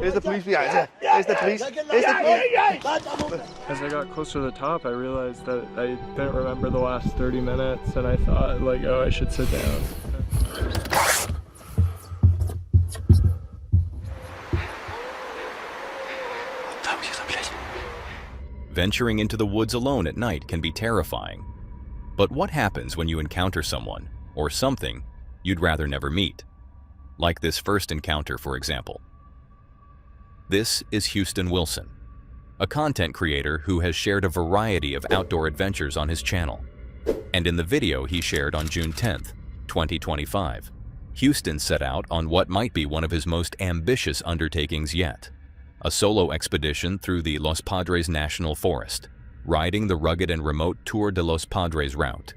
There's the police behind you. There's the police. There's the police. As I got closer to the top, I realized that I didn't remember the last 30 minutes, and I thought, like, oh, I should sit down. Venturing into the woods alone at night can be terrifying. But what happens when you encounter someone, or something, you'd rather never meet? Like this first encounter, for example. This is Houston Wilson, a content creator who has shared a variety of outdoor adventures on his channel. And in the video he shared on June 10th, 2025, Houston set out on what might be one of his most ambitious undertakings yet. A solo expedition through the Los Padres National Forest, riding the rugged and remote Tour de los Padres route.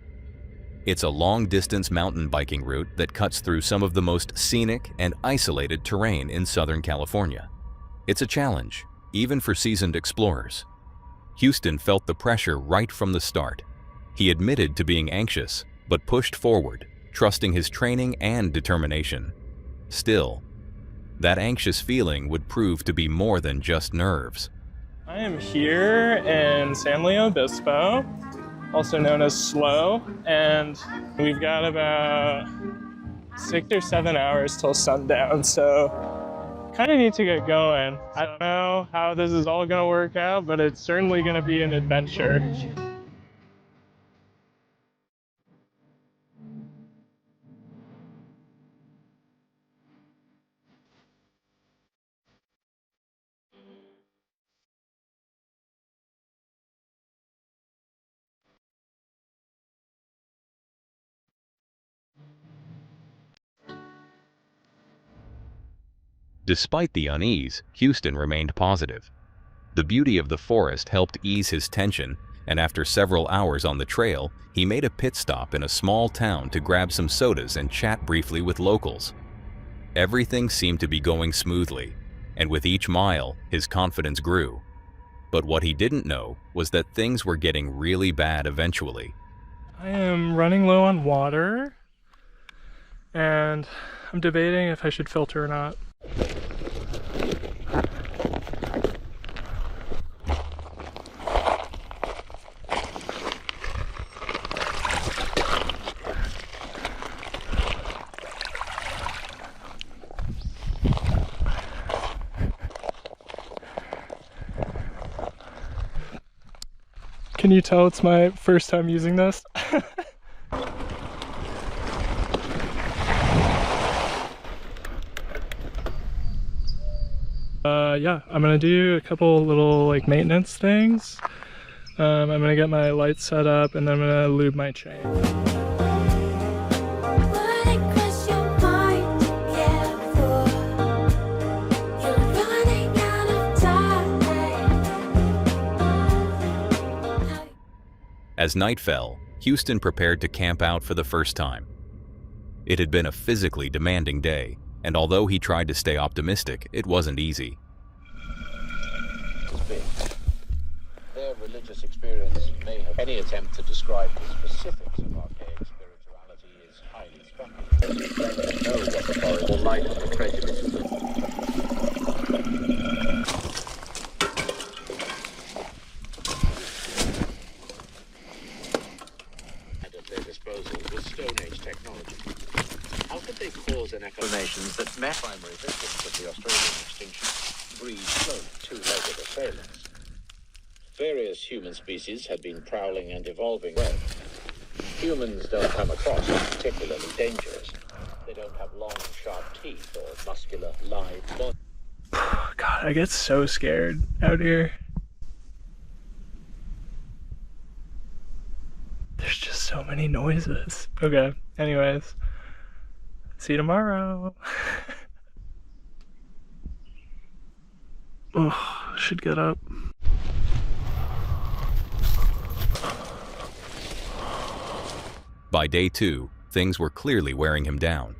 It's a long-distance mountain biking route that cuts through some of the most scenic and isolated terrain in Southern California. It's a challenge, even for seasoned explorers. Houston felt the pressure right from the start. He admitted to being anxious, but pushed forward, trusting his training and determination. Still, that anxious feeling would prove to be more than just nerves. I am here in San Luis Obispo, also known as Slow, and we've got about 6 or 7 hours till sundown, so kind of need to get going. I don't know how this is all going to work out, but it's certainly going to be an adventure. Despite the unease, Houston remained positive. The beauty of the forest helped ease his tension, and after several hours on the trail, he made a pit stop in a small town to grab some sodas and chat briefly with locals. Everything seemed to be going smoothly, and with each mile, his confidence grew. But what he didn't know was that things were getting really bad eventually. I am running low on water, and I'm debating if I should filter or not. Can you tell it's my first time using this? Yeah, I'm gonna do a couple little like maintenance things. I'm gonna get my lights set up, and then I'm gonna lube my chain. As night fell, Houston prepared to camp out for the first time. It had been a physically demanding day, and although he tried to stay optimistic, it wasn't easy. Their religious experience may have any attempt to describe the specifics of archaic spirituality is highly speculative. They know what the horrible light of the prejudices of their disposal with Stone Age technology. How could they cause an explanations that met primary victims of the Australian extinction breed clone two-legged assailants? Various human species had been prowling and evolving well. Humans don't come across as particularly dangerous. They don't have long, sharp teeth or muscular, lithe bodies. God, I get so scared out here. There's just so many noises. Okay, anyways. See you tomorrow. Oh, should get up. By day 2, things were clearly wearing him down.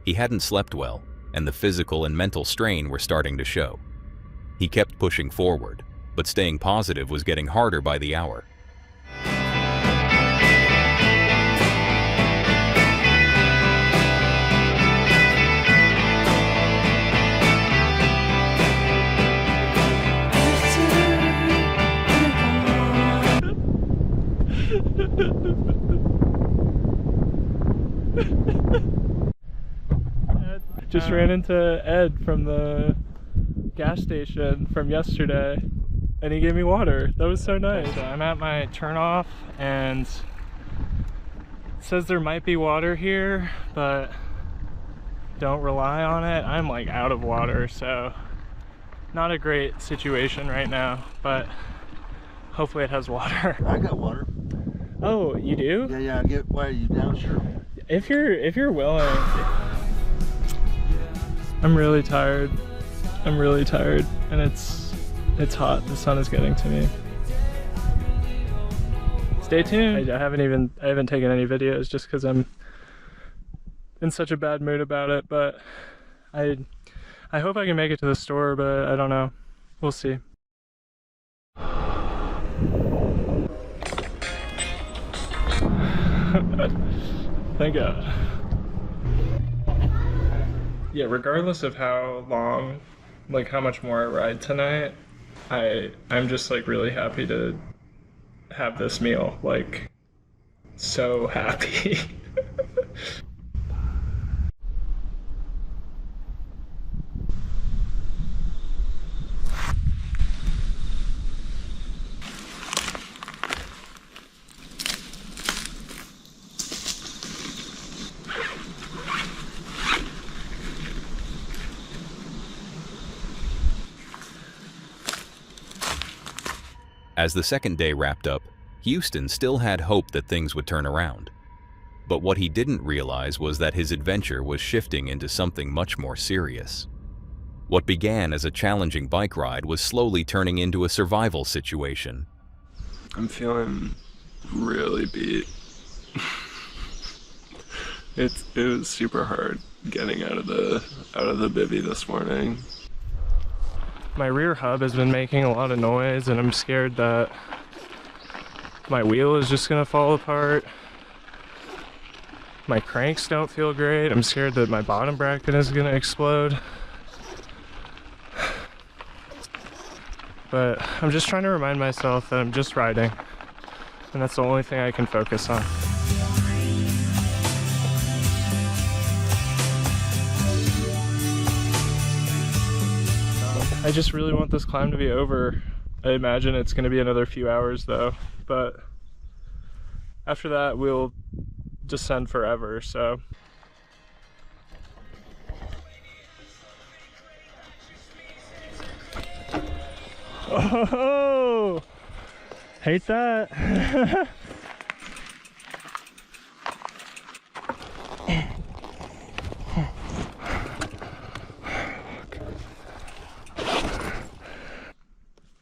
He hadn't slept well, and the physical and mental strain were starting to show. He kept pushing forward, but staying positive was getting harder by the hour. Just ran into Ed from the gas station from yesterday, and he gave me water. That was so nice. So I'm at my turnoff, and it says there might be water here, but don't rely on it. I'm like out of water, so not a great situation right now, but hopefully it has water. I got water. Oh, you do? Yeah, why are you down? Sure. If you're willing. I'm really tired. I'm really tired, and it's hot. The sun is getting to me. Stay tuned. I haven't taken any videos just because I'm in such a bad mood about it, but I hope I can make it to the store, but I don't know. We'll see. Thank God. Yeah, regardless of how long, like how much more I ride tonight, I'm just like really happy to have this meal. Like, so happy. As the second day wrapped up, Houston still had hope that things would turn around. But what he didn't realize was that his adventure was shifting into something much more serious. What began as a challenging bike ride was slowly turning into a survival situation. I'm feeling really beat. It was super hard getting out of the bivvy this morning. My rear hub has been making a lot of noise, and I'm scared that my wheel is just gonna fall apart. My cranks don't feel great. I'm scared that my bottom bracket is gonna explode. But I'm just trying to remind myself that I'm just riding, and that's the only thing I can focus on. I just really want this climb to be over. I imagine it's going to be another few hours though, but after that we'll descend forever, so. Oh, hate that.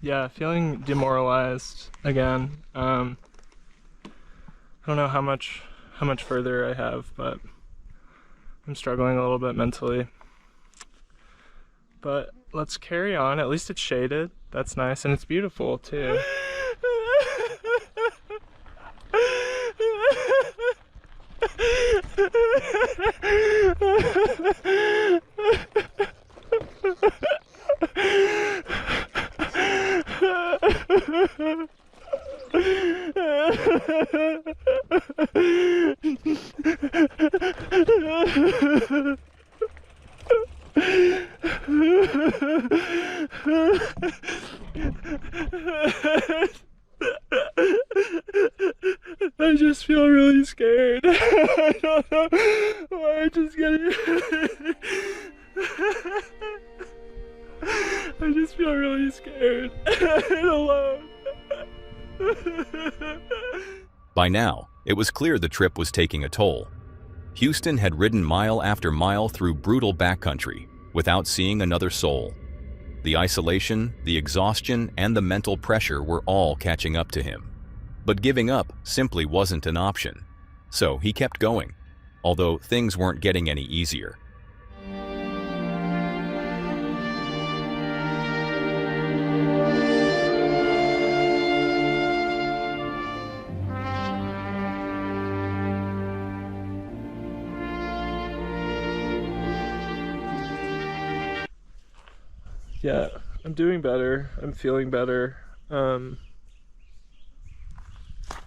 Yeah, feeling demoralized again. I don't know how much further I have, but I'm struggling a little bit mentally. But let's carry on. At least it's shaded. That's nice, and it's beautiful too. I just feel really scared. I don't know why I just get it. I just feel really scared and alone. By now, it was clear the trip was taking a toll. Houston had ridden mile after mile through brutal backcountry without seeing another soul. The isolation, the exhaustion, and the mental pressure were all catching up to him. But giving up simply wasn't an option. So he kept going, although things weren't getting any easier. Yeah, I'm doing better. I'm feeling better.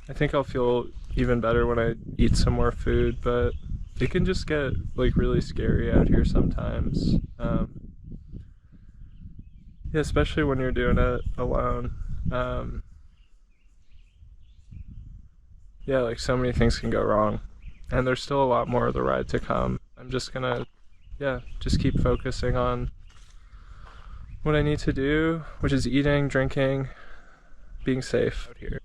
I think I'll feel even better when I eat some more food, but it can just get like really scary out here sometimes. Yeah, especially when you're doing it alone. Yeah, like so many things can go wrong, and there's still a lot more of the ride to come. I'm just gonna, yeah, just keep focusing on what I need to do, which is eating, drinking, being safe out here.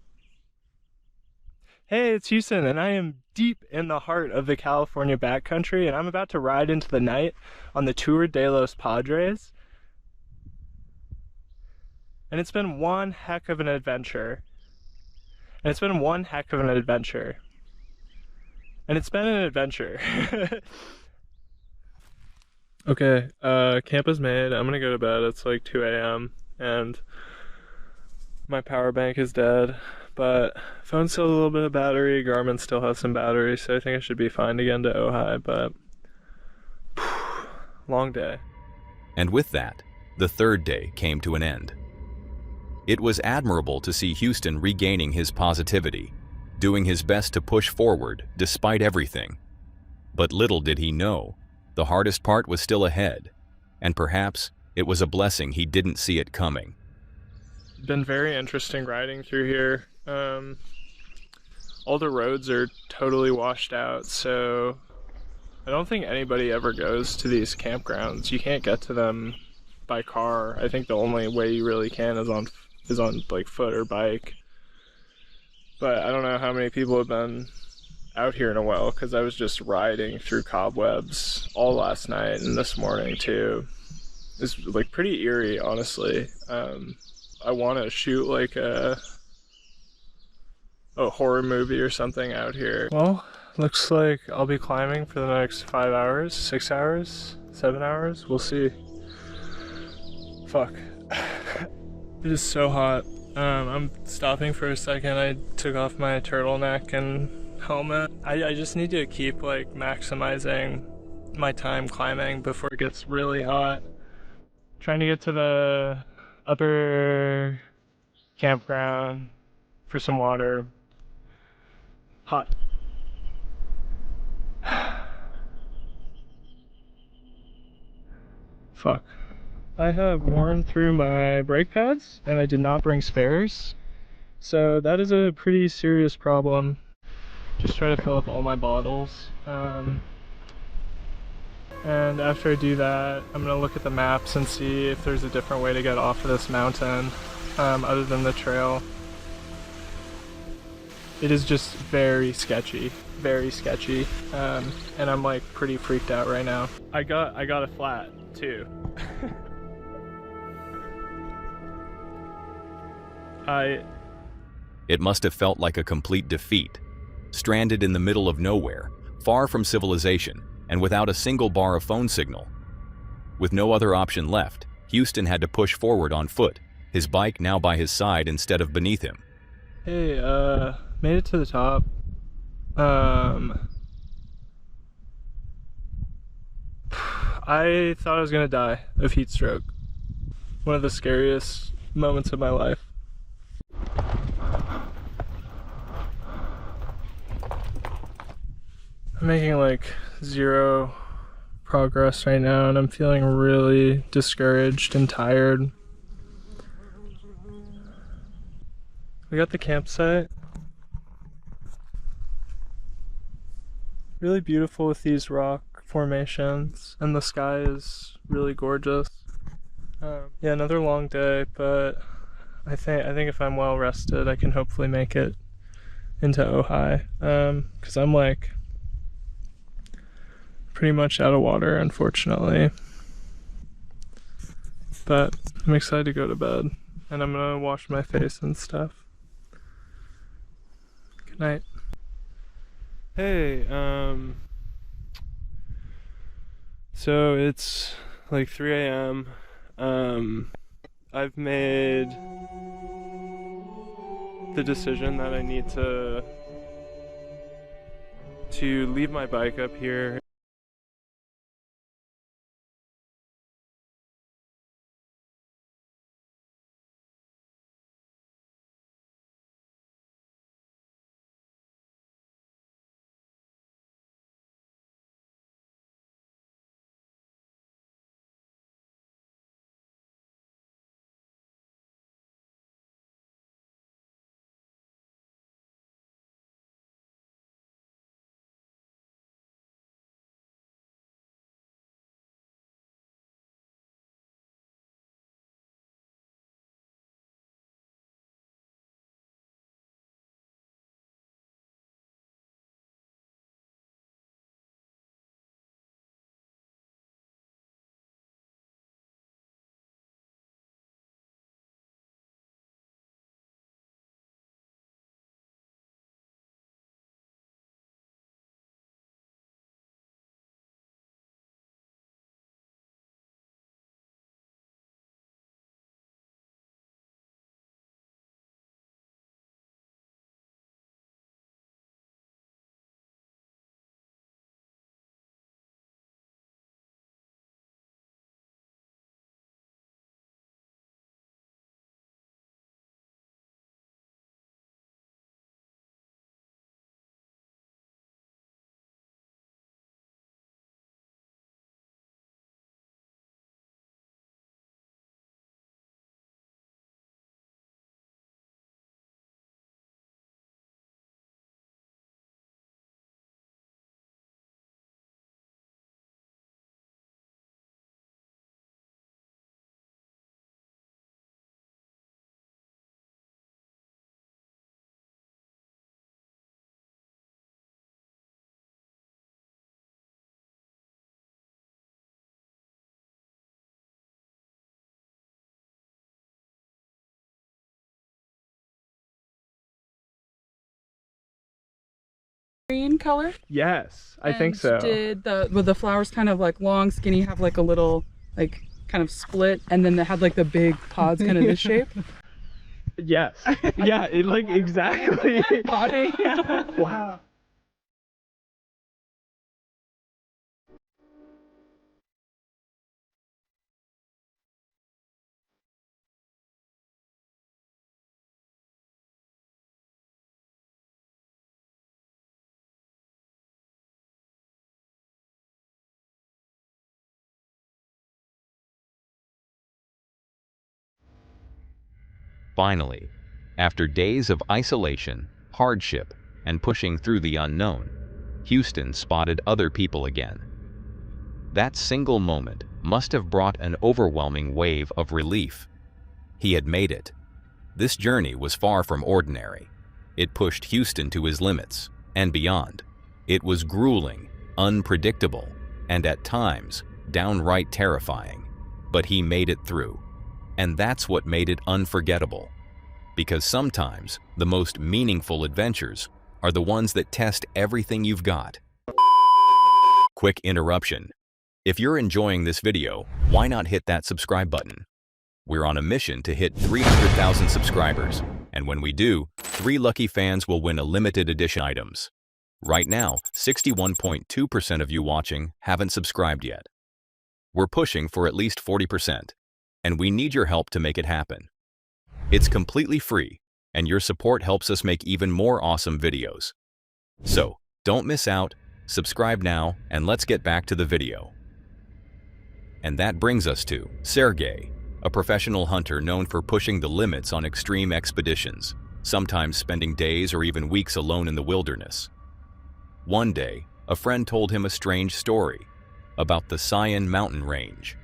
Hey, it's Houston, and I am deep in the heart of the California backcountry, and I'm about to ride into the night on the Tour de los Padres. And it's been one heck of an adventure. And it's been one heck of an adventure. And it's been an adventure. Okay, camp is made. I'm gonna go to bed. It's like 2 a.m. and my power bank is dead. But phone's still a little bit of battery. Garmin still has some battery, so I think I should be fine to get into Ojai, but long day. And with that, the third day came to an end. It was admirable to see Houston regaining his positivity, doing his best to push forward despite everything. But little did he know, the hardest part was still ahead, and perhaps it was a blessing he didn't see it coming. It's been very interesting riding through here. All the roads are totally washed out, so I don't think anybody ever goes to these campgrounds. You can't get to them by car. I think the only way you really can is on like foot or bike. But I don't know how many people have been out here in a while, because I was just riding through cobwebs all last night and this morning too. It's like pretty eerie, honestly. I want to shoot like a horror movie or something out here. Well, looks like I'll be climbing for the next 5 hours, 6 hours, 7 hours. We'll see. Fuck. It is so hot. I'm stopping for a second. I took off my turtleneck and helmet. I just need to keep like maximizing my time climbing before it gets really hot. Trying to get to the upper campground for some water. Hot. Fuck. I have worn through my brake pads and I did not bring spares. So that is a pretty serious problem. Just try to fill up all my bottles. And after I do that, I'm gonna look at the maps and see if there's a different way to get off of this mountain other than the trail. It is just very sketchy, and I'm like pretty freaked out right now. I got a flat too. It must have felt like a complete defeat, stranded in the middle of nowhere, far from civilization, and without a single bar of phone signal. With no other option left, Houston had to push forward on foot, his bike now by his side instead of beneath him. Hey, made it to the top. I thought I was gonna die of heat stroke. One of the scariest moments of my life. I'm making like 0 progress right now, and I'm feeling really discouraged and tired. We got the campsite. Really beautiful with these rock formations, and the sky is really gorgeous. Yeah, another long day, but I think if I'm well rested, I can hopefully make it into Ojai. Because I'm like pretty much out of water, unfortunately. But I'm excited to go to bed, and I'm gonna wash my face and stuff. Good night. Hey, so it's like 3 a.m. I've made the decision that I need to leave my bike up here green color. Yes, I think so. Did the flowers kind of like long, skinny, have like a little like kind of split, and then they had like the big pods kind of this shape? Yes. Yeah, it like exactly. Wow. Finally, after days of isolation, hardship, and pushing through the unknown, Houston spotted other people again. That single moment must have brought an overwhelming wave of relief. He had made it. This journey was far from ordinary. It pushed Houston to his limits and beyond. It was grueling, unpredictable, and at times downright terrifying. But he made it through. And that's what made it unforgettable. Because sometimes the most meaningful adventures are the ones that test everything you've got. Quick interruption. If you're enjoying this video, why not hit that subscribe button? We're on a mission to hit 300,000 subscribers, and when we do, 3 lucky fans will win a limited edition items. Right now, 61.2% of you watching haven't subscribed yet. We're pushing for at least 40%, and we need your help to make it happen. It's completely free, and your support helps us make even more awesome videos. So, don't miss out, subscribe now, and let's get back to the video. And that brings us to Sergey, a professional hunter known for pushing the limits on extreme expeditions, sometimes spending days or even weeks alone in the wilderness. One day, a friend told him a strange story about the Sayan mountain range.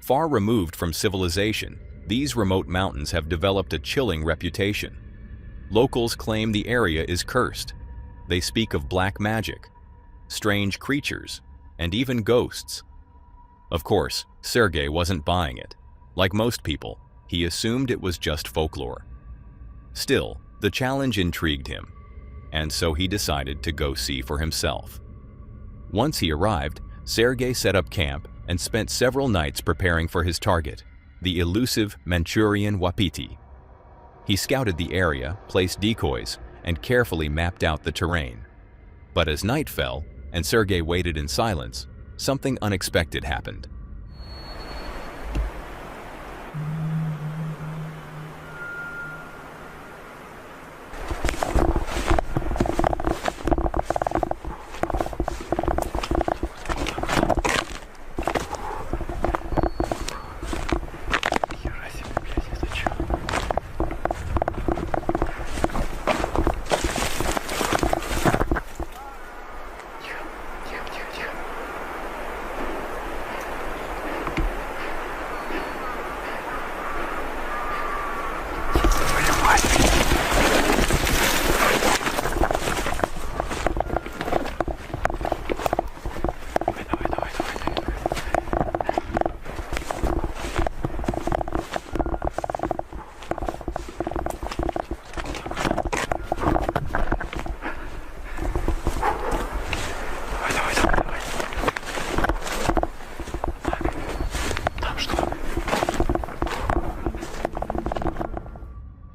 Far removed from civilization, these remote mountains have developed a chilling reputation. Locals claim the area is cursed. They speak of black magic, strange creatures, and even ghosts. Of course, Sergey wasn't buying it. Like most people, he assumed it was just folklore. Still, the challenge intrigued him, and so he decided to go see for himself. Once he arrived, Sergey set up camp and spent several nights preparing for his target, the elusive Manchurian wapiti. He scouted the area, placed decoys, and carefully mapped out the terrain. But as night fell, and Sergey waited in silence, something unexpected happened.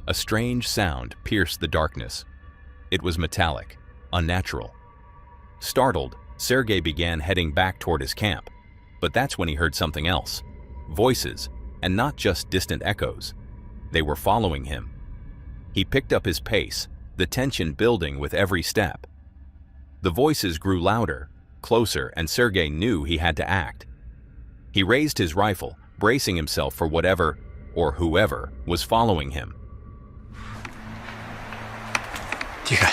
A strange sound pierced the darkness. It was metallic, unnatural. Startled, Sergey began heading back toward his camp. But that's when he heard something else. Voices, and not just distant echoes. They were following him. He picked up his pace, the tension building with every step. The voices grew louder, closer, and Sergey knew he had to act. He raised his rifle, bracing himself for whatever, or whoever, was following him. Тихо.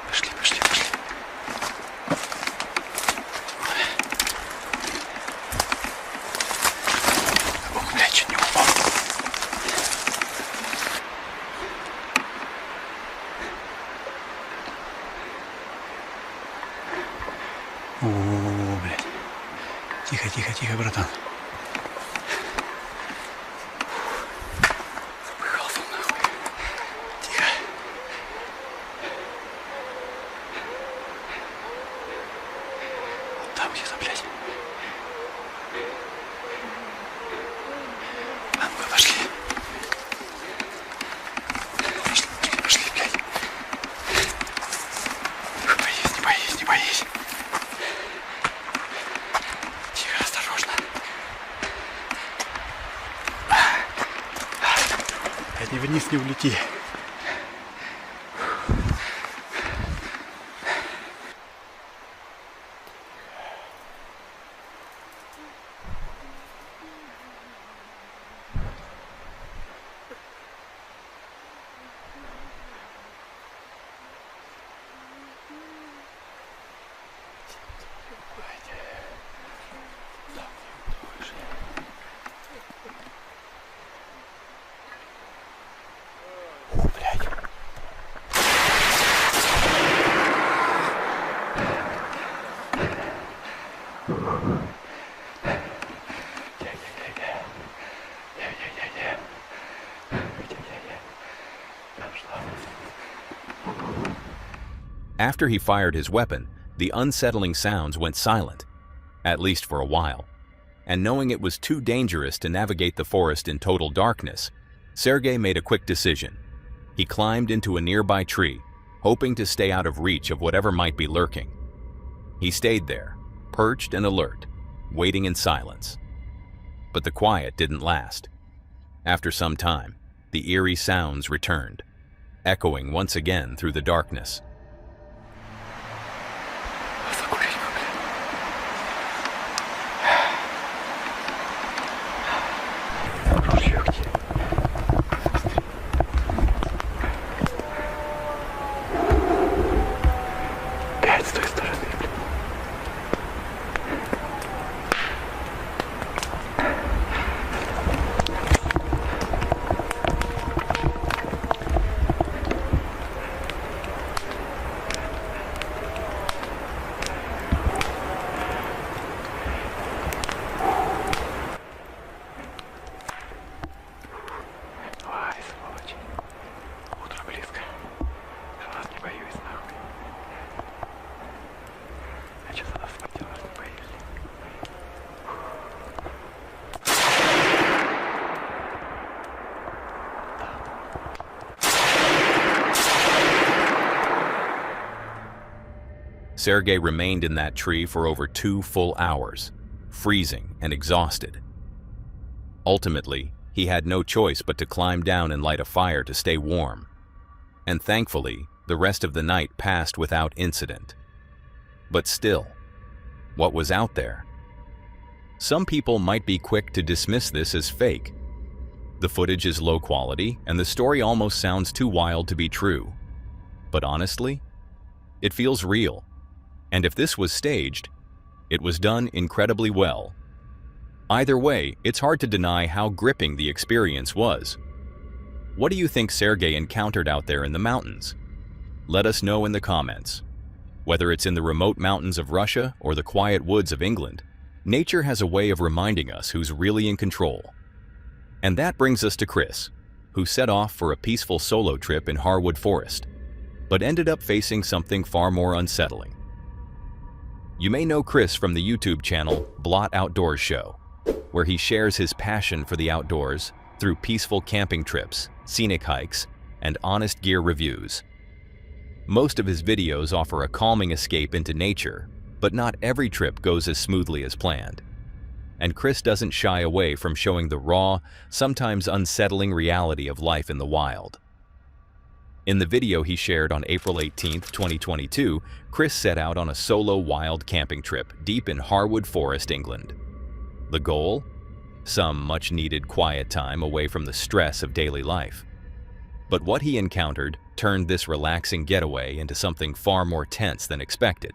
Пошли, пошли, пошли. О, блядь, чуть не упал. О, блядь. Тихо, братан. Запыхался нахуй. Тихо. Вот там где-то, блядь. А ну-ка, пошли. Пошли, блядь. Не боись, не боись. Тихо, осторожно. Ни вниз не улети. After he fired his weapon, the unsettling sounds went silent, at least for a while. And knowing it was too dangerous to navigate the forest in total darkness, Sergei made a quick decision. He climbed into a nearby tree, hoping to stay out of reach of whatever might be lurking. He stayed there, perched and alert, waiting in silence. But the quiet didn't last. After some time, the eerie sounds returned, echoing once again through the darkness. Sergei remained in that tree for over 2 full hours, freezing and exhausted. Ultimately, he had no choice but to climb down and light a fire to stay warm. And thankfully, the rest of the night passed without incident. But still, what was out there? Some people might be quick to dismiss this as fake. The footage is low quality, and the story almost sounds too wild to be true. But honestly, it feels real. And if this was staged, it was done incredibly well. Either way, it's hard to deny how gripping the experience was. What do you think Sergei encountered out there in the mountains? Let us know in the comments. Whether it's in the remote mountains of Russia or the quiet woods of England, nature has a way of reminding us who's really in control. And that brings us to Chris, who set off for a peaceful solo trip in Harwood Forest, but ended up facing something far more unsettling. You may know Chris from the YouTube channel Blot Outdoors Show, where he shares his passion for the outdoors through peaceful camping trips, scenic hikes, and honest gear reviews. Most of his videos offer a calming escape into nature, but not every trip goes as smoothly as planned. And Chris doesn't shy away from showing the raw, sometimes unsettling reality of life in the wild. In the video he shared on April 18, 2022, Chris set out on a solo wild camping trip deep in Harwood Forest, England. The goal? Some much-needed quiet time away from the stress of daily life. But what he encountered turned this relaxing getaway into something far more tense than expected.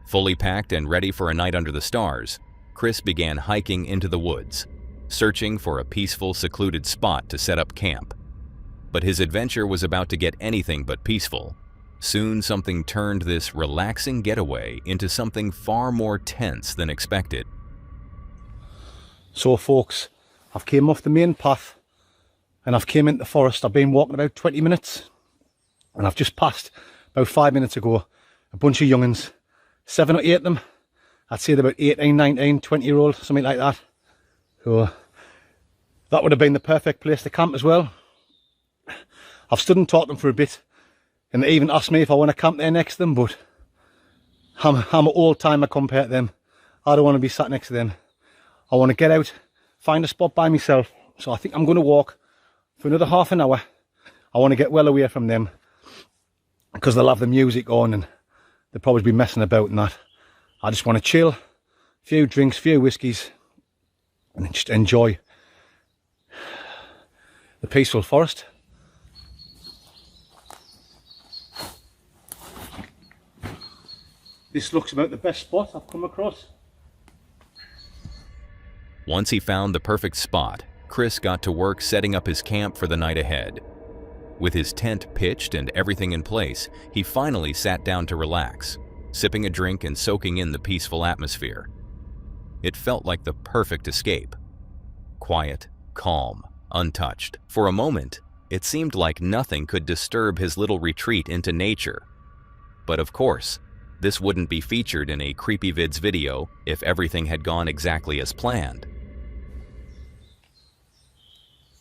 Fully packed and ready for a night under the stars, Chris began hiking into the woods, searching for a peaceful, secluded spot to set up camp. But his adventure was about to get anything but peaceful. Soon something turned this relaxing getaway into something far more tense than expected. So folks, I've came off the main path and I've came into the forest. I've been walking about 20 minutes and I've just passed about 5 minutes ago a bunch of young'uns, 7 or 8 of them. I'd say they're about 18, 19, 20-year-old, something like that. So that would have been the perfect place to camp as well. I've stood and talked to them for a bit and they even asked me if I want to camp there next to them, but I'm an old timer compared to them. I don't want to be sat next to them. I want to get out, find a spot by myself. So I think I'm going to walk for another half an hour. I want to get well away from them because they'll have the music on and they'll probably be messing about and that. I just want to chill, a few drinks, few whiskies, and just enjoy the peaceful forest. This looks about the best spot I've come across. Once he found the perfect spot, Chris got to work setting up his camp for the night ahead. With his tent pitched and everything in place, he finally sat down to relax, sipping a drink and soaking in the peaceful atmosphere. It felt like the perfect escape. Quiet, calm, untouched. For a moment, it seemed like nothing could disturb his little retreat into nature. But of course, this wouldn't be featured in a CreepyVids video if everything had gone exactly as planned.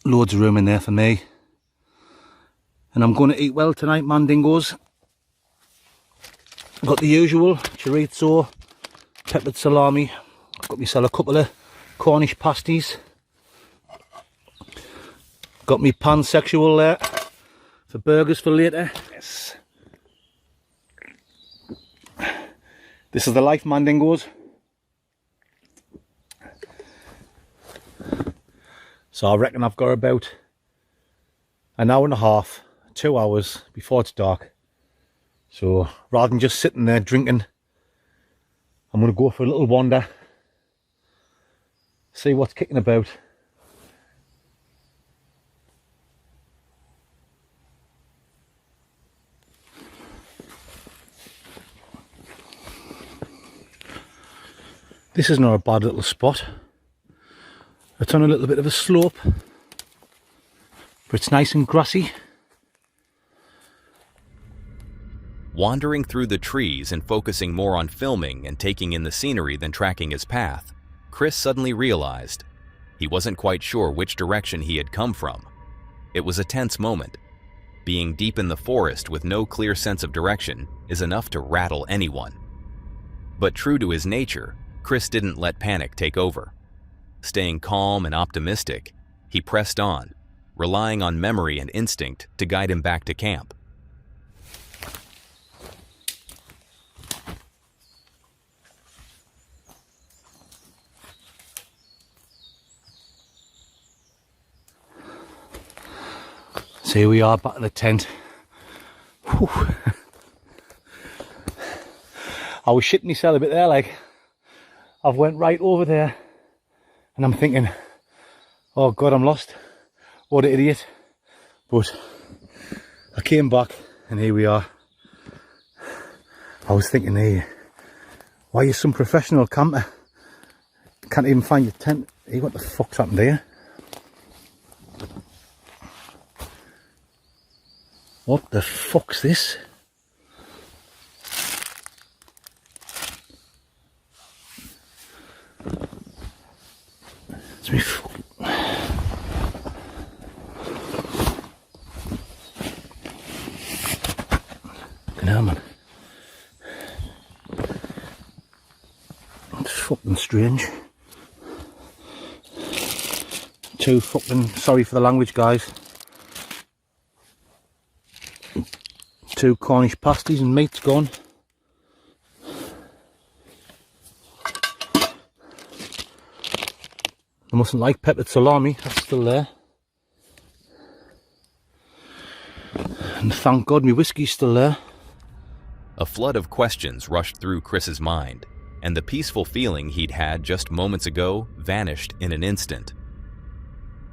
Loads of room in there for me. And I'm going to eat well tonight, mandingos. Got the usual chorizo, peppered salami. I've got myself a couple of Cornish pasties. Got me pansexual there for burgers for later. Yes. This is the life, mandingos. So I reckon I've got about an hour and a half, 2 hours before it's dark. So rather than just sitting there drinking, I'm going to go for a little wander, see what's kicking about. This is not a bad little spot. It's on a little bit of a slope, but it's nice and grassy. Wandering through the trees and focusing more on filming and taking in the scenery than tracking his path, Chris suddenly realized he wasn't quite sure which direction he had come from. It was a tense moment. Being deep in the forest with no clear sense of direction is enough to rattle anyone. But true to his nature, Chris didn't let panic take over. Staying calm and optimistic, he pressed on, relying on memory and instinct to guide him back to camp. So here we are back at the tent. Whew. I was shitting myself a bit there, like I've went right over there and I'm thinking, oh God, I'm lost. What an idiot. But I came back and here we are. I was thinking, hey, why are you some professional camper? Can't even find your tent. Hey, what the fuck's happened there? What the fuck's this? It's me fucking... Hell, man. It's fucking strange. Too fucking... Sorry for the language, guys. 2 Cornish pasties and meat's gone. I mustn't like peppered salami, that's still there. And thank God my whiskey's still there. A flood of questions rushed through Chris's mind, and the peaceful feeling he'd had just moments ago vanished in an instant.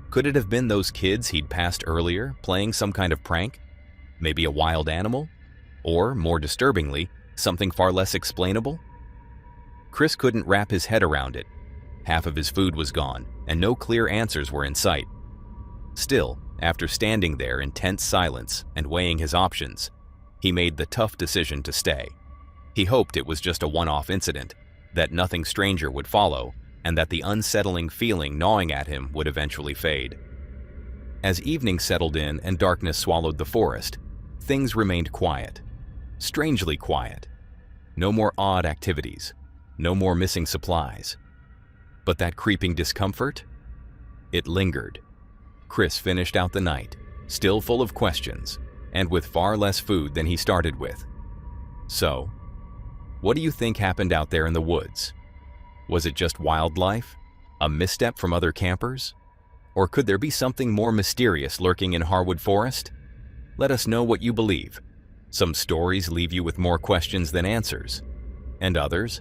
Could it have been those kids he'd passed earlier playing some kind of prank? Maybe a wild animal? Or, more disturbingly, something far less explainable? Chris couldn't wrap his head around it. Half of his food was gone, and no clear answers were in sight. Still, after standing there in tense silence and weighing his options, he made the tough decision to stay. He hoped it was just a one-off incident, that nothing stranger would follow, and that the unsettling feeling gnawing at him would eventually fade. As evening settled in and darkness swallowed the forest, things remained quiet. Strangely quiet. No more odd activities. No more missing supplies. But that creeping discomfort? It lingered. Chris finished out the night, still full of questions, and with far less food than he started with. So, what do you think happened out there in the woods? Was it just wildlife? A misstep from other campers? Or could there be something more mysterious lurking in Harwood Forest? Let us know what you believe. Some stories leave you with more questions than answers. And others?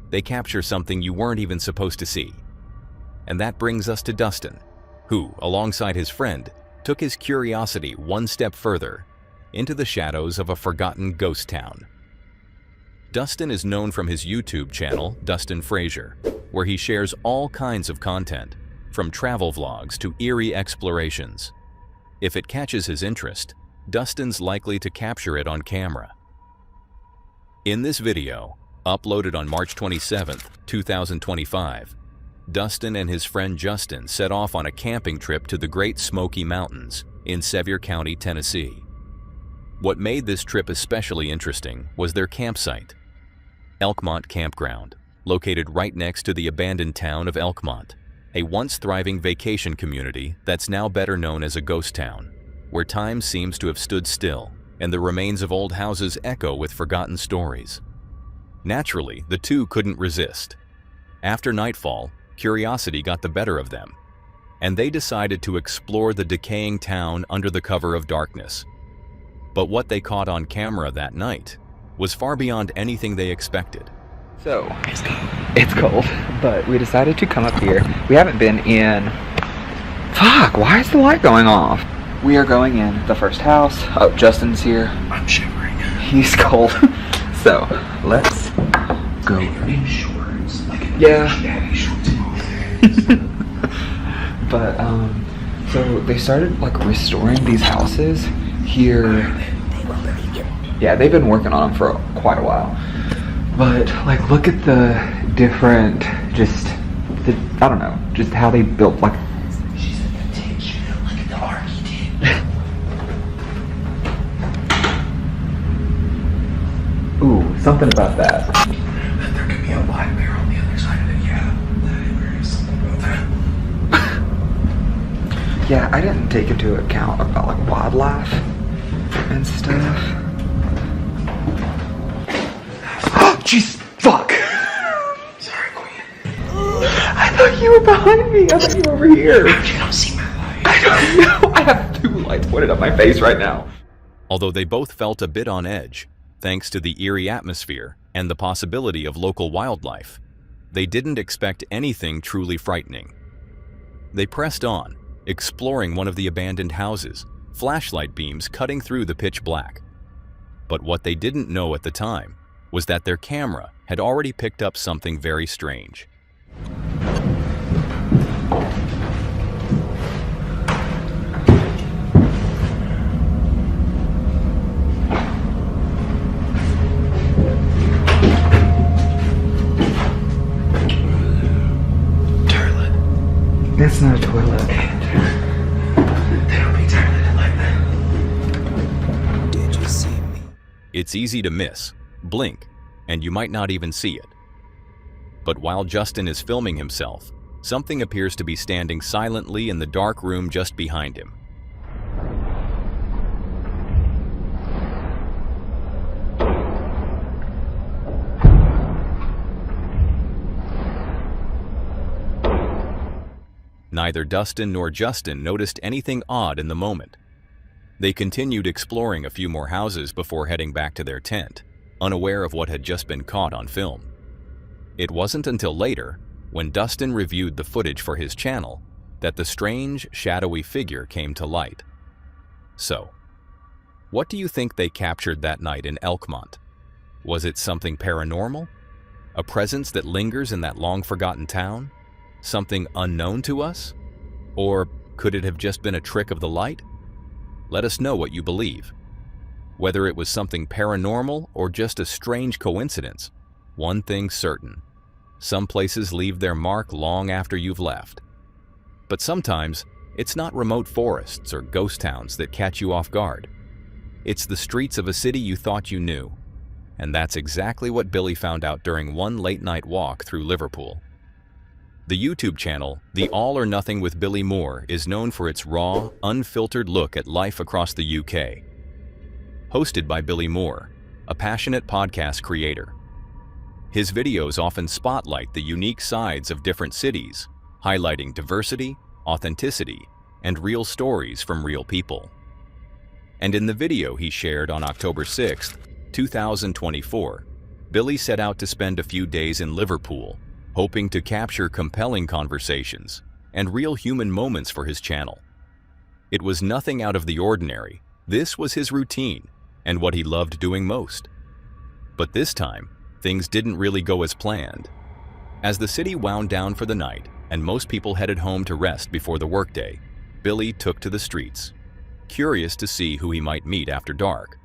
They capture something you weren't even supposed to see. And that brings us to Dustin, who, alongside his friend, took his curiosity one step further, into the shadows of a forgotten ghost town. Dustin is known from his YouTube channel, Dustin Frazier, where he shares all kinds of content, from travel vlogs to eerie explorations. If it catches his interest, Dustin's likely to capture it on camera. In this video, uploaded on March 27, 2025, Dustin and his friend Justin set off on a camping trip to the Great Smoky Mountains in Sevier County, Tennessee. What made this trip especially interesting was their campsite, Elkmont Campground, located right next to the abandoned town of Elkmont, a once thriving vacation community that's now better known as a ghost town, where time seems to have stood still and the remains of old houses echo with forgotten stories. Naturally, the two couldn't resist. After nightfall, curiosity got the better of them, and they decided to explore the decaying town under the cover of darkness. But what they caught on camera that night was far beyond anything they expected. So, it's cold, but we decided to come up here. We haven't been in... Fuck, why is the light going off? We are going in the first house. Oh, Justin's here. I'm shivering. He's cold. So, let's go. In shorts. Like in Yeah. shorts. But, so they started, like, restoring these houses here. Yeah, they've been working on them for quite a while. But, like, look at the different, I don't know, just how they built, like... She's a vintage. Look at the art he did. Ooh, something about that. That there could be a black bear on the other side of it. Yeah, there is something about that. Yeah, I didn't take into account about, like, wildlife and stuff. Jeez, fuck! Sorry, Queen. I thought you were behind me. I thought you were over here. You don't see my light. I don't know. I have 2 lights pointed at my face right now. Although they both felt a bit on edge, thanks to the eerie atmosphere and the possibility of local wildlife, they didn't expect anything truly frightening. They pressed on, exploring one of the abandoned houses, flashlight beams cutting through the pitch black. But what they didn't know at the time was that their camera had already picked up something very strange. Toilet. That's not a toilet. They don't be toilet like that. Did you see me? It's easy to miss, blink, and you might not even see it. But while Justin is filming himself, something appears to be standing silently in the dark room just behind him. Neither Dustin nor Justin noticed anything odd in the moment. They continued exploring a few more houses before heading back to their tent, unaware of what had just been caught on film. It wasn't until later, when Dustin reviewed the footage for his channel, that the strange, shadowy figure came to light. So, what do you think they captured that night in Elkmont? Was it something paranormal? A presence that lingers in that long-forgotten town? Something unknown to us? Or could it have just been a trick of the light? Let us know what you believe. Whether it was something paranormal or just a strange coincidence, one thing's certain. Some places leave their mark long after you've left. But sometimes, it's not remote forests or ghost towns that catch you off guard. It's the streets of a city you thought you knew. And that's exactly what Billy found out during one late-night walk through Liverpool. The YouTube channel, The All or Nothing with Billy Moore, is known for its raw, unfiltered look at life across the UK. Hosted by Billy Moore, a passionate podcast creator. His videos often spotlight the unique sides of different cities, highlighting diversity, authenticity, and real stories from real people. And in the video he shared on October 6, 2024, Billy set out to spend a few days in Liverpool, hoping to capture compelling conversations and real human moments for his channel. It was nothing out of the ordinary. This was his routine and what he loved doing most. But this time, things didn't really go as planned. As the city wound down for the night and most people headed home to rest before the workday, Billy took to the streets, curious to see who he might meet after dark.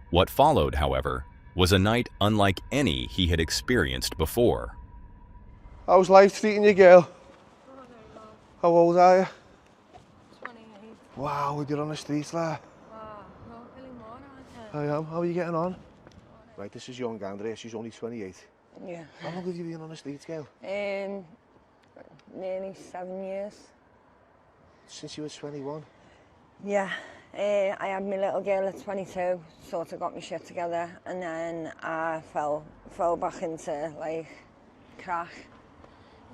What followed, however, was a night unlike any he had experienced before. How's life treating you, girl? Oh, very well. How old are you? 28. Wow, we get on the streets, lad. Wow, no, Billy Moore, aren't you? I am. How are you getting on? Right, this is young Andrea. She's only 28. Yeah. How long have you been on the streets, girl? Nearly 7 years. Since you were 21? Yeah. I had my little girl at 22, sort of got my shit together, and then I fell back into, like, crack.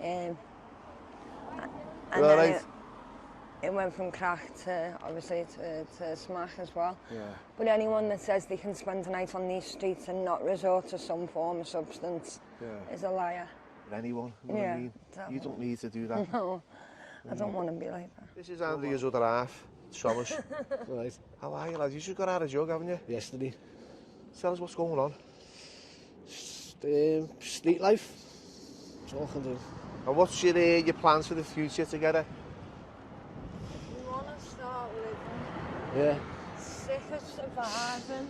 And You all right? it went from crack to, obviously, to smack as well. Yeah. But anyone that says they can spend a night on these streets and not resort to some form of substance is a liar. Anyone, you know what I mean? You don't need to do that. No, I don't want to be like that. This is Andrea's other half, Thomas. Right. How are you, lads? You just got out of jug, haven't you? Yesterday. Tell us what's going on. Street life. That's all I can do. And what's your plans for the future together? We want to start living. Yeah. Sick of surviving.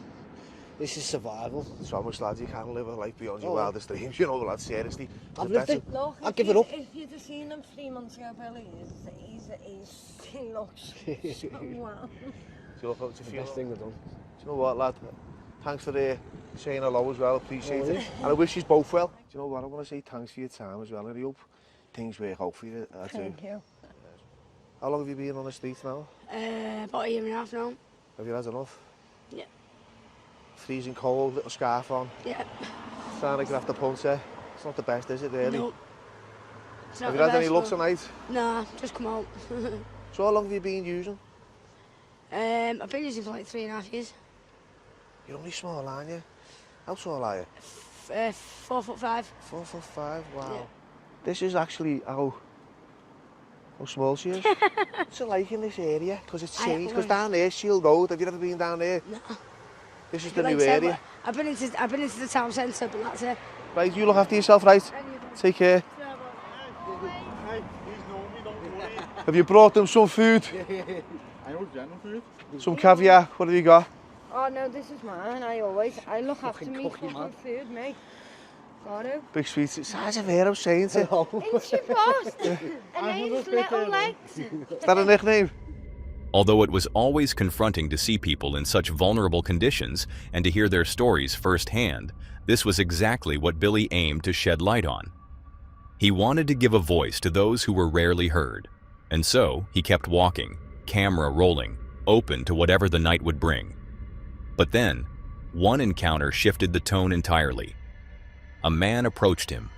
This is survival. Thomas, lads, you can't live a life beyond your wildest dreams. You know, lads, seriously. I've lived it. Look, I'll give it up. If you'd have seen him 3 months ago, Billy, he looks so well. Do you look out to feel? Best thing I've done. Do you know what, lad? Thanks for saying hello as well. Appreciate it. yeah. And I wish you both well. Do you know what? I want to say thanks for your time as well. And I hope things work out for you. I do. Thank you. How long have you been on the streets now? About a year and a half now. Have you had enough? Yeah. Freezing cold, little scarf on. Yeah. Trying to get off the punter. It's not the best, is it, really? No. It's not Have you the had any best, luck but- tonight? Nah, just come out. So how long have you been using? I've been using for like 3.5 years. You're only small, aren't you? How tall are you? 4'5". 4'5", wow. Yeah. This is actually how small she is. What's it like in this area? Because it's changed. Because down there, Shield Road, have you ever been down there? No. This is the Like new I said, area. I've been into the town centre, but that's it. Right, you look after yourself, right? Take care. Have you brought them some food? I know general food. Some caviar? What have you got? Oh no, this is mine. I look after me fucking food, mate. Gotta. Big sweets. It's size of hair, I'm saying to you. Ain't she boss? And these little legs. Is that a nickname? Although it was always confronting to see people in such vulnerable conditions and to hear their stories firsthand, this was exactly what Billy aimed to shed light on. He wanted to give a voice to those who were rarely heard, and so he kept walking, camera rolling, open to whatever the night would bring. But then, one encounter shifted the tone entirely. A man approached him,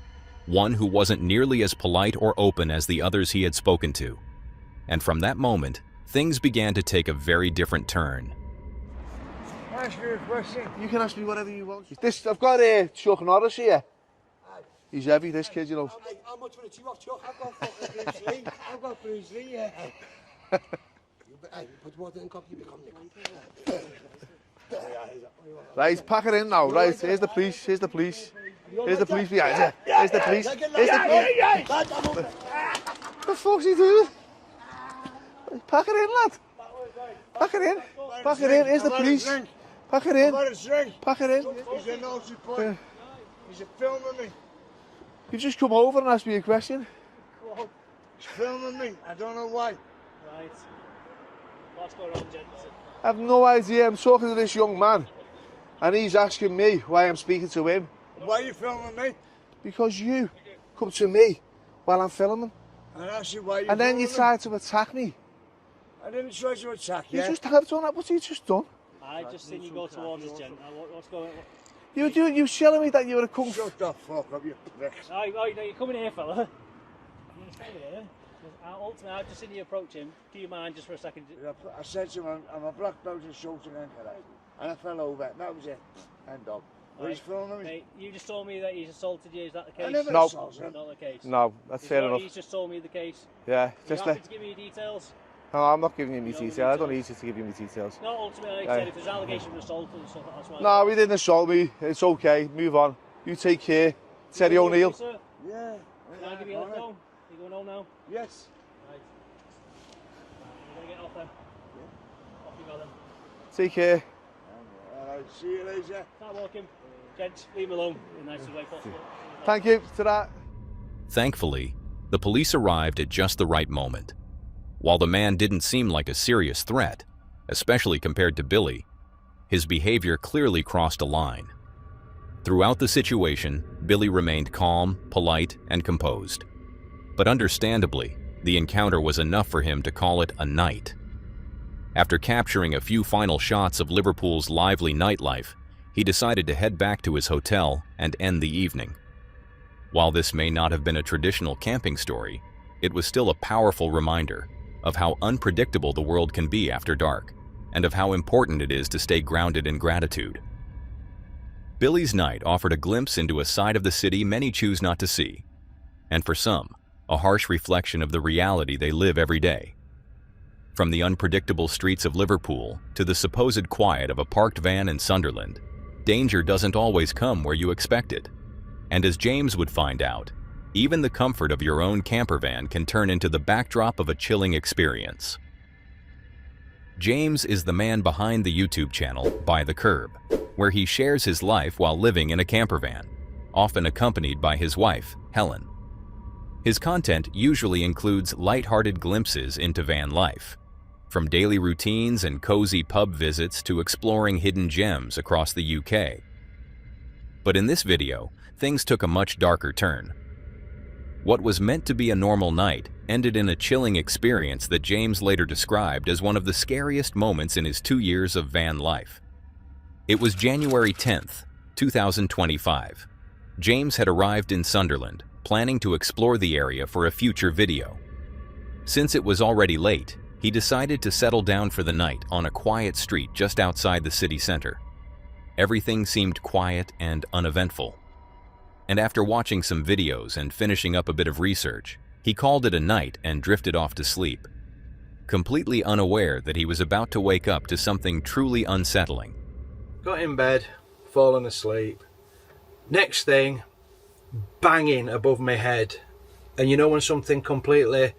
one who wasn't nearly as polite or open as the others he had spoken to. And from that moment, things began to take a very different turn. You can ask me whatever you want. I've got Chuck Norris here. He's heavy, this kid, you know. How much for the two off Chuck? I've got fucking Bruce Lee. I've got Bruce Lee, yeah. Hey, put water in the cup, you become Nick. Right, pack it in now. Right, here's the police. Here's the police. Here's the police behind you. Here's the police. Here's the police. What the fuck's he doing? Pack it in, lad. Pack it in. Pack it in. Here's the police. Pack it in. Pack it in. He's a naughty boy. He's filming me. You just come over and ask me a question. He's filming me. I don't know why. Right. What's going on, gents? I have no idea. I'm talking to this young man, and he's asking me why I'm speaking to him. Why are you filming me? Because you come to me while I'm filming. And I asked you why you And then you filming try to attack me. I didn't try to attack you. You just have done that. What's you just done? I just seen you go towards us, gent. What's going on? You were telling me that you were a kung fu. Shut the fuck up, you prick. Right, no, you're coming here, fella. You're staying here. Ultimately, I've just seen you approach him. Do you mind just for a second? I said to him, I'm a black belt in shooting anchor, and I fell over. That was it. End of. Right. He's filming me. Mate, you just told me that he's assaulted you. Is that the case? I never No. assaulted him. Not the case. No, that's fair enough. He's just told me the case. Yeah, You just happy to give me your details? No, I'm not giving you any details. I don't need you to give you any details. No, ultimately, like I said, if there's an allegation of assault and stuff, that's why. No, he didn't assault me. It's okay. Move on. You take care. Terry O'Neill. Yeah. Can I give you a lift home? Are you going home now? Yes. Right. You're going to get off then? Yeah. Off you go then. Take care. Alright, see you later. Start walking. Gents, leave him alone in the nicest way possible. Thank you to that. Thankfully, the police arrived at just the right moment. While the man didn't seem like a serious threat, especially compared to Billy, his behavior clearly crossed a line. Throughout the situation, Billy remained calm, polite, and composed. But understandably, the encounter was enough for him to call it a night. After capturing a few final shots of Liverpool's lively nightlife, he decided to head back to his hotel and end the evening. While this may not have been a traditional camping story, it was still a powerful reminder of how unpredictable the world can be after dark, and of how important it is to stay grounded in gratitude. Billy's night offered a glimpse into a side of the city many choose not to see, and for some, a harsh reflection of the reality they live every day. From the unpredictable streets of Liverpool to the supposed quiet of a parked van in Sunderland, danger doesn't always come where you expect it. And as James would find out, even the comfort of your own camper van can turn into the backdrop of a chilling experience. James is the man behind the YouTube channel By the Curb, where he shares his life while living in a camper van, often accompanied by his wife, Helen. His content usually includes lighthearted glimpses into van life, from daily routines and cozy pub visits to exploring hidden gems across the UK. But in this video, things took a much darker turn. What was meant to be a normal night ended in a chilling experience that James later described as one of the scariest moments in his 2 years of van life. It was January 10th, 2025. James had arrived in Sunderland, planning to explore the area for a future video. Since it was already late, he decided to settle down for the night on a quiet street just outside the city center. Everything seemed quiet and uneventful. And after watching some videos and finishing up a bit of research, he called it a night and drifted off to sleep, completely unaware that he was about to wake up to something truly unsettling. Got in bed, fallen asleep. Next thing, banging above my head. And you know when something completely...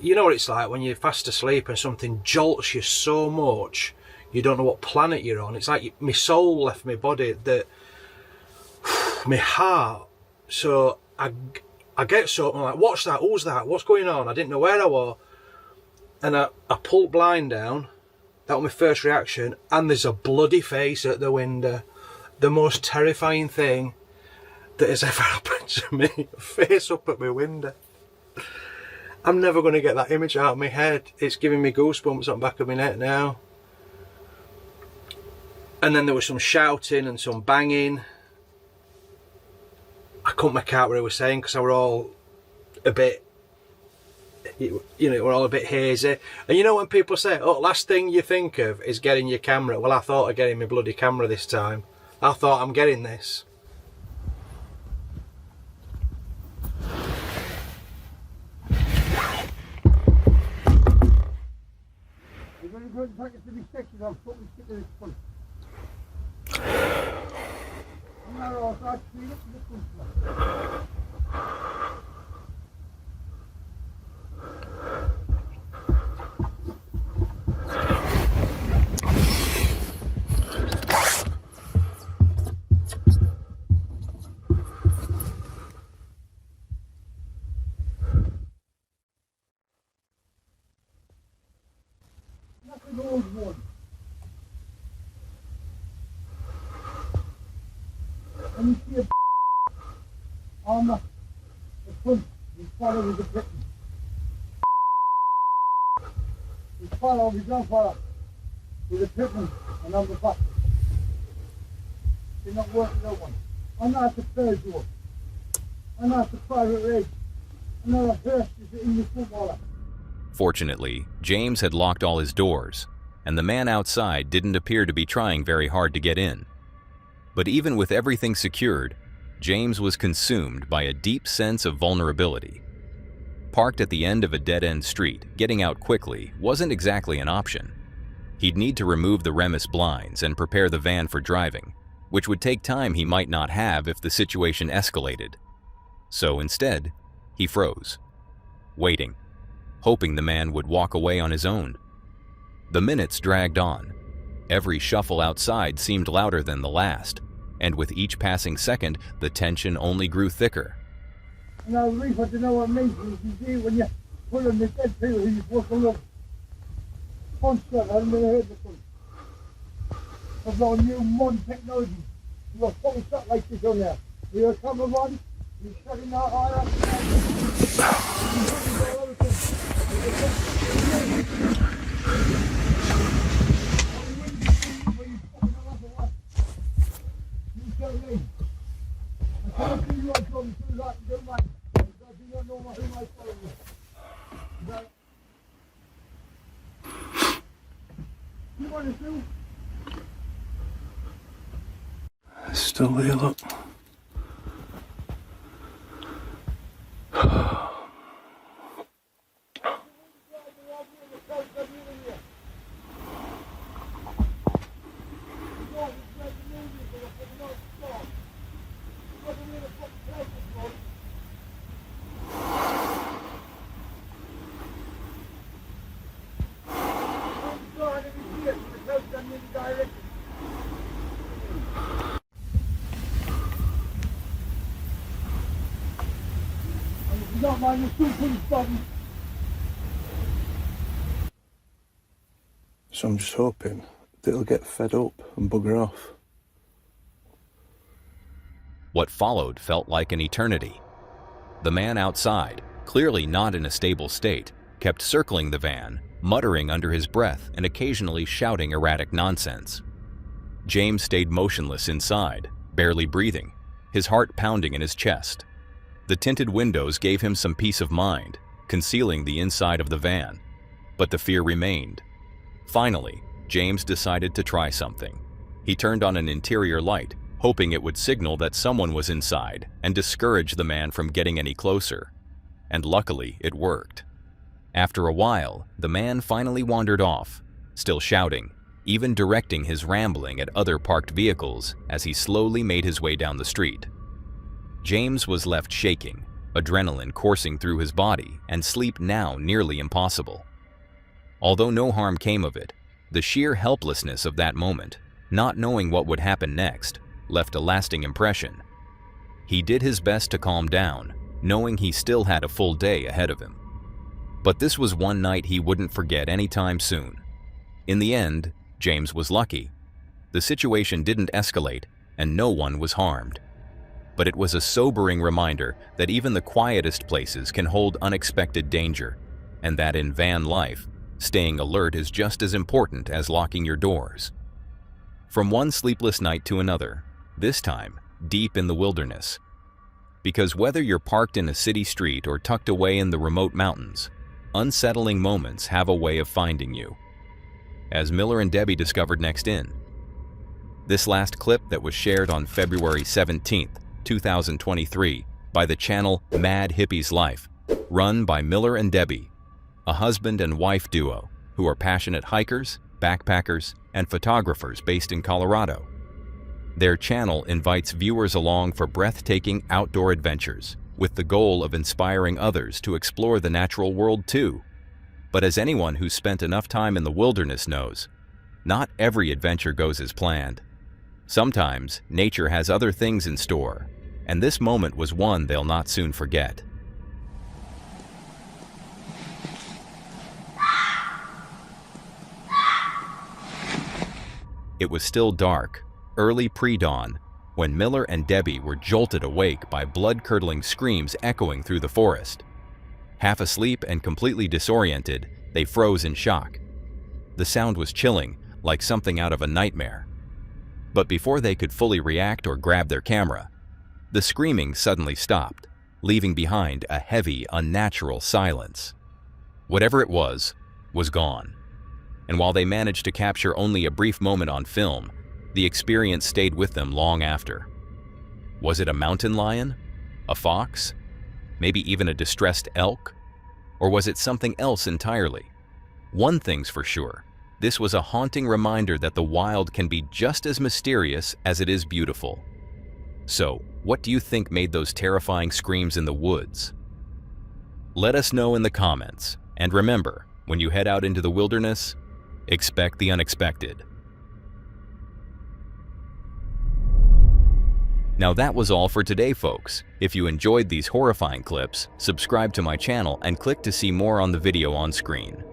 You know what it's like when you're fast asleep and something jolts you so much, you don't know what planet you're on. It's like my soul left my body, my heart. So I get so, I'm like, what's that? Who's that? What's going on? I didn't know where I was. And I pulled blind down. That was my first reaction. And there's a bloody face at the window. The most terrifying thing that has ever happened to me. Face up at my window. I'm never going to get that image out of my head. It's giving me goosebumps on the back of my neck now. And then there was some shouting and some banging. I couldn't make out what I was saying because I were all a bit, you know, we're all a bit hazy. And you know when people say, oh, last thing you think of is getting your camera. Well, I thought of getting my bloody camera this time. I thought I'm getting this. You're going to go and practice the mistakes I'll fucking stick to this one. An old one. And you see a on the front, his father was a Briton. His father, his grandfather, was a Briton, and I'm the back. They're not working that one. I'm not the third door. I'm not the private rig. I'm not a first, is the English footballer. Fortunately, James had locked all his doors, and the man outside didn't appear to be trying very hard to get in. But even with everything secured, James was consumed by a deep sense of vulnerability. Parked at the end of a dead-end street, getting out quickly wasn't exactly an option. He'd need to remove the Remus blinds and prepare the van for driving, which would take time he might not have if the situation escalated. So instead, he froze, waiting, hoping the man would walk away on his own. The minutes dragged on. Every shuffle outside seemed louder than the last, and with each passing second, the tension only grew thicker. Now, Reef, I don't know what it means. You see, when you put on the dead people who you're supposed to love. Punch that, I haven't never heard before. I've got a new modern technology. You've got a fucking shot like this on there. You're a cameraman, you're shutting out higher. It's still there, look. So I'm just hoping that it'll get fed up and bugger off. What followed felt like an eternity. The man outside, clearly not in a stable state, kept circling the van, muttering under his breath and occasionally shouting erratic nonsense. James stayed motionless inside, barely breathing, his heart pounding in his chest. The tinted windows gave him some peace of mind, concealing the inside of the van, but the fear remained. Finally, James decided to try something. He turned on an interior light, hoping it would signal that someone was inside and discourage the man from getting any closer. And luckily, it worked. After a while, the man finally wandered off, still shouting, even directing his rambling at other parked vehicles as he slowly made his way down the street. James was left shaking, adrenaline coursing through his body, and sleep now nearly impossible. Although no harm came of it, the sheer helplessness of that moment, not knowing what would happen next, left a lasting impression. He did his best to calm down, knowing he still had a full day ahead of him. But this was one night he wouldn't forget anytime soon. In the end, James was lucky. The situation didn't escalate, and no one was harmed. But it was a sobering reminder that even the quietest places can hold unexpected danger, and that in van life, staying alert is just as important as locking your doors. From one sleepless night to another, this time deep in the wilderness. Because whether you're parked in a city street or tucked away in the remote mountains, unsettling moments have a way of finding you. As Miller and Debbie discovered next in. This last clip that was shared on February 17th, 2023 by the channel Mad Hippie's Life, run by Miller and Debbie, a husband and wife duo who are passionate hikers, backpackers, and photographers based in Colorado. Their channel invites viewers along for breathtaking outdoor adventures, with the goal of inspiring others to explore the natural world too. But as anyone who's spent enough time in the wilderness knows, not every adventure goes as planned. Sometimes, nature has other things in store, and this moment was one they'll not soon forget. It was still dark, early pre-dawn, when Miller and Debbie were jolted awake by blood-curdling screams echoing through the forest. Half asleep and completely disoriented, they froze in shock. The sound was chilling, like something out of a nightmare. But before they could fully react or grab their camera, the screaming suddenly stopped, leaving behind a heavy, unnatural silence. Whatever it was gone. And while they managed to capture only a brief moment on film, the experience stayed with them long after. Was it a mountain lion? A fox? Maybe even a distressed elk? Or was it something else entirely? One thing's for sure, this was a haunting reminder that the wild can be just as mysterious as it is beautiful. So, what do you think made those terrifying screams in the woods? Let us know in the comments, and remember, when you head out into the wilderness, expect the unexpected. Now that was all for today, folks. If you enjoyed these horrifying clips, subscribe to my channel and click to see more on the video on screen.